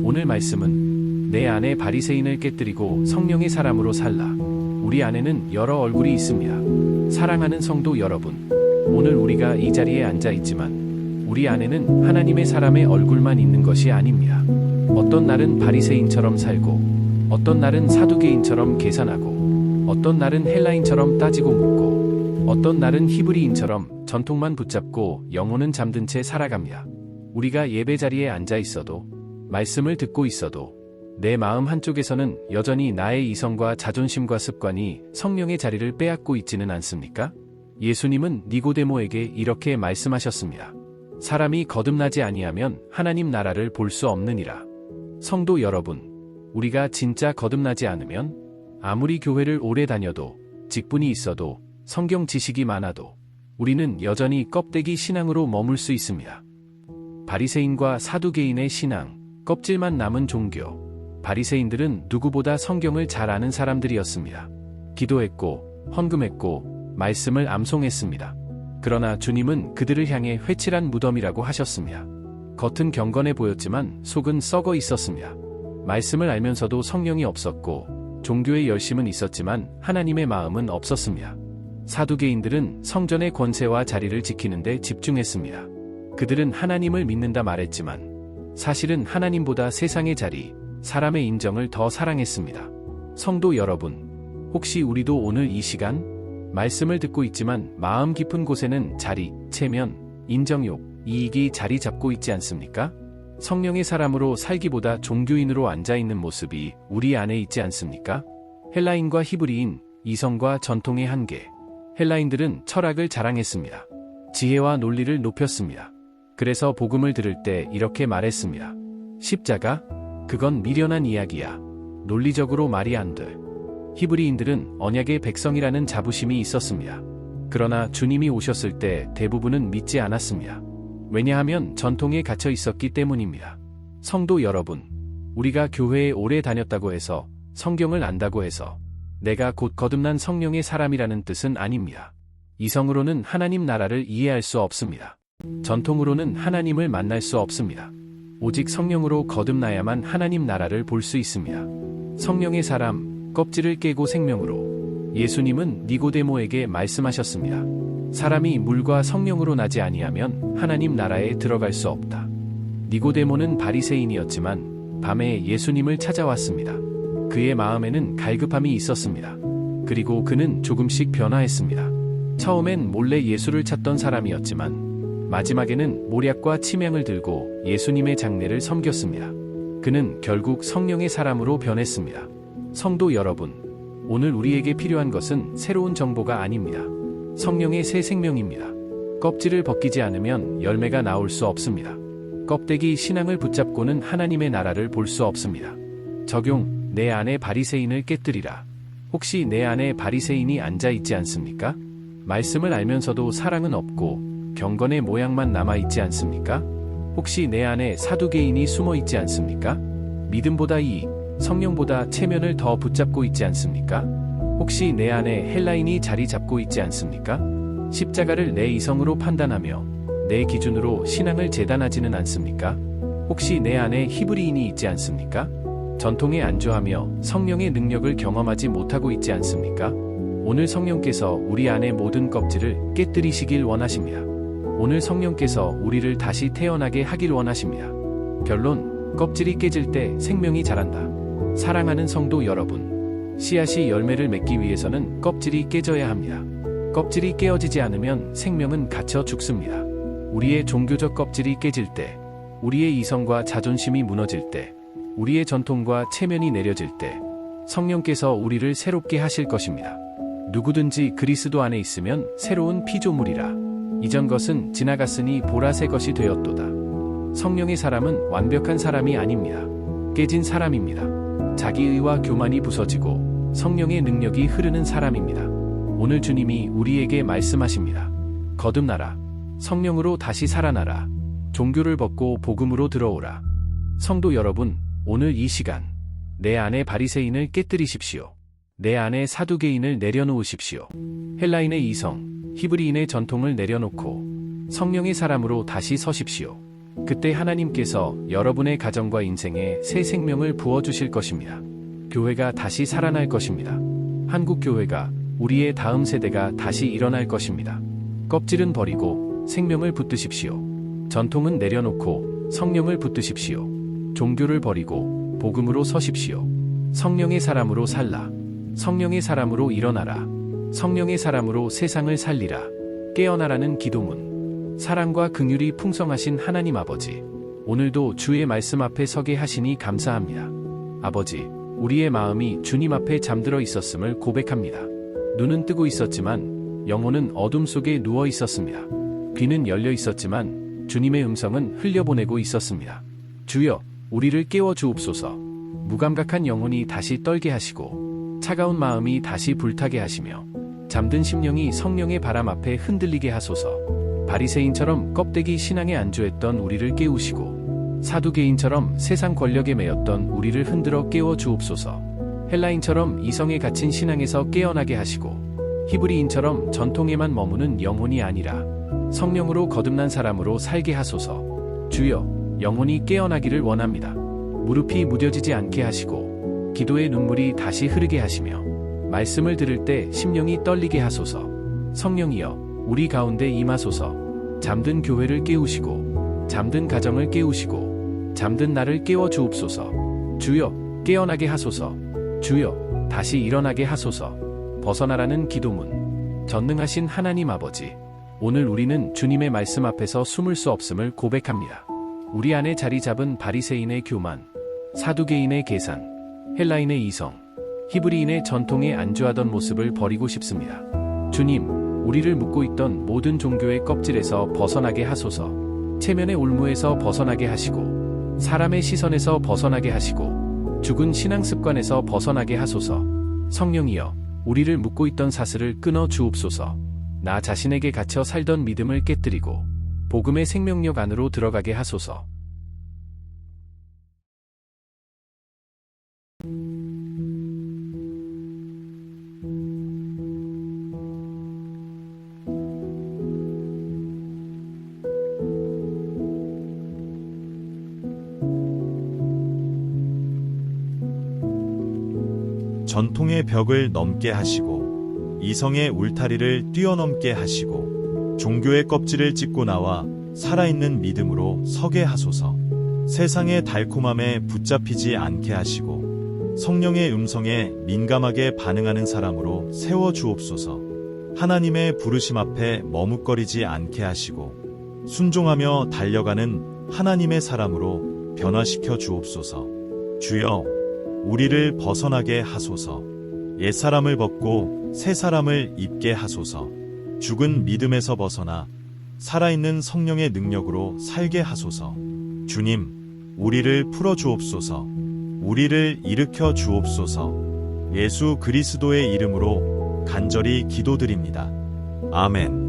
오늘 말씀은 내 안에 바리새인을 깨뜨리고 성령의 사람으로 살라. 우리 안에는 여러 얼굴이 있습니다. 사랑하는 성도 여러분, 오늘 우리가 이 자리에 앉아 있지만 우리 안에는 하나님의 사람의 얼굴만 있는 것이 아닙니다. 어떤 날은 바리새인처럼 살고, 어떤 날은 사두개인처럼 계산하고, 어떤 날은 헬라인처럼 따지고 묻고, 어떤 날은 히브리인처럼 전통만 붙잡고 영혼은 잠든 채 살아갑니다. 우리가 예배 자리에 앉아 있어도, 말씀을 듣고 있어도 내 마음 한쪽에서는 여전히 나의 이성과 자존심과 습관이 성령의 자리를 빼앗고 있지는 않습니까? 예수님은 니고데모에게 이렇게 말씀하셨습니다. 사람이 거듭나지 아니하면 하나님 나라를 볼 수 없느니라. 성도 여러분, 우리가 진짜 거듭나지 않으면 아무리 교회를 오래 다녀도, 직분이 있어도, 성경 지식이 많아도 우리는 여전히 껍데기 신앙으로 머물 수 있습니다. 바리새인과 사두개인의 신앙, 껍질만 남은 종교. 바리새인들은 누구보다 성경을 잘 아는 사람들이었습니다. 기도했고, 헌금했고, 말씀을 암송했습니다. 그러나 주님은 그들을 향해 회칠한 무덤이라고 하셨습니다. 겉은 경건해 보였지만 속은 썩어 있었습니다. 말씀을 알면서도 성령이 없었고, 종교의 열심은 있었지만 하나님의 마음은 없었습니다. 사두개인들은 성전의 권세와 자리를 지키는 데 집중했습니다. 그들은 하나님을 믿는다 말했지만 사실은 하나님보다 세상의 자리, 사람의 인정을 더 사랑했습니다. 성도 여러분, 혹시 우리도 오늘 이 시간 말씀을 듣고 있지만 마음 깊은 곳에는 자리, 체면, 인정욕, 이익이 자리 잡고 있지 않습니까? 성령의 사람으로 살기보다 종교인으로 앉아있는 모습이 우리 안에 있지 않습니까? 헬라인과 히브리인, 이성과 전통의 한계. 헬라인들은 철학을 자랑했습니다. 지혜와 논리를 높였습니다. 그래서 복음을 들을 때 이렇게 말했습니다. 십자가? 그건 미련한 이야기야. 논리적으로 말이 안 돼. 히브리인들은 언약의 백성이라는 자부심이 있었습니다. 그러나 주님이 오셨을 때 대부분은 믿지 않았습니다. 왜냐하면 전통에 갇혀 있었기 때문입니다. 성도 여러분, 우리가 교회에 오래 다녔다고 해서, 성경을 안다고 해서 내가 곧 거듭난 성령의 사람이라는 뜻은 아닙니다. 이성으로는 하나님 나라를 이해할 수 없습니다. 전통으로는 하나님을 만날 수 없습니다. 오직 성령으로 거듭나야만 하나님 나라를 볼 수 있습니다. 성령의 사람, 껍질을 깨고 생명으로. 예수님은 니고데모에게 말씀하셨습니다. 사람이 물과 성령으로 나지 아니하면 하나님 나라에 들어갈 수 없다. 니고데모는 바리새인이었지만 밤에 예수님을 찾아왔습니다. 그의 마음에는 갈급함이 있었습니다. 그리고 그는 조금씩 변화했습니다. 처음엔 몰래 예수를 찾던 사람이었지만 마지막에는 모략과 치명을 들고 예수님의 장례를 섬겼습니다. 그는 결국 성령의 사람으로 변했습니다. 성도 여러분, 오늘 우리에게 필요한 것은 새로운 정보가 아닙니다. 성령의 새 생명입니다. 껍질을 벗기지 않으면 열매가 나올 수 없습니다. 껍데기 신앙을 붙잡고는 하나님의 나라를 볼 수 없습니다. 적용, 내 안에 바리새인을 깨뜨리라. 혹시 내 안에 바리새인이 앉아있지 않습니까? 말씀을 알면서도 사랑은 없고 경건의 모양만 남아있지 않습니까? 혹시 내 안에 사두개인이 숨어있지 않습니까? 믿음보다 이익, 성령보다 체면을 더 붙잡고 있지 않습니까? 혹시 내 안에 헬라인이 자리 잡고 있지 않습니까? 십자가를 내 이성으로 판단하며 내 기준으로 신앙을 재단하지는 않습니까? 혹시 내 안에 히브리인이 있지 않습니까? 전통에 안주하며 성령의 능력을 경험하지 못하고 있지 않습니까? 오늘 성령께서 우리 안의 모든 껍질을 깨뜨리시길 원하십니다. 오늘 성령께서 우리를 다시 태어나게 하길 원하십니다. 결론, 껍질이 깨질 때 생명이 자란다. 사랑하는 성도 여러분, 씨앗이 열매를 맺기 위해서는 껍질이 깨져야 합니다. 껍질이 깨어지지 않으면 생명은 갇혀 죽습니다. 우리의 종교적 껍질이 깨질 때, 우리의 이성과 자존심이 무너질 때, 우리의 전통과 체면이 내려질 때 성령께서 우리를 새롭게 하실 것입니다. 누구든지 그리스도 안에 있으면 새로운 피조물이라. 이전 것은 지나갔으니 보라 새 것이 되었도다. 성령의 사람은 완벽한 사람이 아닙니다. 깨진 사람입니다. 자기의와 교만이 부서지고 성령의 능력이 흐르는 사람입니다. 오늘 주님이 우리에게 말씀하십니다. 거듭나라. 성령으로 다시 살아나라. 종교를 벗고 복음으로 들어오라. 성도 여러분, 오늘 이 시간 내 안에 바리새인을 깨뜨리십시오. 내 안에 사두개인을 내려놓으십시오. 헬라인의 이성, 히브리인의 전통을 내려놓고 성령의 사람으로 다시 서십시오. 그때 하나님께서 여러분의 가정과 인생에 새 생명을 부어주실 것입니다. 교회가 다시 살아날 것입니다. 한국 교회가, 우리의 다음 세대가 다시 일어날 것입니다. 껍질은 버리고 생명을 붙드십시오. 전통은 내려놓고 성령을 붙드십시오. 종교를 버리고 복음으로 서십시오. 성령의 사람으로 살라. 성령의 사람으로 일어나라. 성령의 사람으로 세상을 살리라. 깨어나라는 기도문. 사랑과 긍휼이 풍성하신 하나님 아버지, 오늘도 주의 말씀 앞에 서게 하시니 감사합니다. 아버지, 우리의 마음이 주님 앞에 잠들어 있었음을 고백합니다. 눈은 뜨고 있었지만 영혼은 어둠 속에 누워 있었습니다. 귀는 열려 있었지만 주님의 음성은 흘려보내고 있었습니다. 주여, 우리를 깨워 주옵소서. 무감각한 영혼이 다시 떨게 하시고 차가운 마음이 다시 불타게 하시며 잠든 심령이 성령의 바람 앞에 흔들리게 하소서. 바리새인처럼 껍데기 신앙에 안주했던 우리를 깨우시고 사두개인처럼 세상 권력에 매였던 우리를 흔들어 깨워 주옵소서. 헬라인처럼 이성에 갇힌 신앙에서 깨어나게 하시고 히브리인처럼 전통에만 머무는 영혼이 아니라 성령으로 거듭난 사람으로 살게 하소서. 주여, 영혼이 깨어나기를 원합니다. 무릎이 무뎌지지 않게 하시고 기도의 눈물이 다시 흐르게 하시며 말씀을 들을 때 심령이 떨리게 하소서. 성령이여, 우리 가운데 임하소서. 잠든 교회를 깨우시고 잠든 가정을 깨우시고 잠든 나를 깨워 주옵소서. 주여, 깨어나게 하소서. 주여, 다시 일어나게 하소서. 벗어나라는 기도문. 전능하신 하나님 아버지, 오늘 우리는 주님의 말씀 앞에서 숨을 수 없음을 고백합니다. 우리 안에 자리 잡은 바리새인의 교만, 사두개인의 계산, 헬라인의 이성, 히브리인의 전통에 안주하던 모습을 버리고 싶습니다. 주님, 우리를 묶고 있던 모든 종교의 껍질에서 벗어나게 하소서. 체면의 올무에서 벗어나게 하시고 사람의 시선에서 벗어나게 하시고 죽은 신앙 습관에서 벗어나게 하소서. 성령이여, 우리를 묶고 있던 사슬을 끊어 주옵소서. 나 자신에게 갇혀 살던 믿음을 깨뜨리고 복음의 생명력 안으로 들어가게 하소서. 전통의 벽을 넘게 하시고 이성의 울타리를 뛰어넘게 하시고 종교의 껍질을 찢고 나와 살아있는 믿음으로 서게 하소서. 세상의 달콤함에 붙잡히지 않게 하시고 성령의 음성에 민감하게 반응하는 사람으로 세워 주옵소서. 하나님의 부르심 앞에 머뭇거리지 않게 하시고 순종하며 달려가는 하나님의 사람으로 변화시켜 주옵소서. 주여, 우리를 벗어나게 하소서. 옛사람을 벗고 새사람을 입게 하소서. 죽은 믿음에서 벗어나 살아있는 성령의 능력으로 살게 하소서. 주님, 우리를 풀어 주옵소서. 우리를 일으켜 주옵소서. 예수 그리스도의 이름으로 간절히 기도드립니다. 아멘.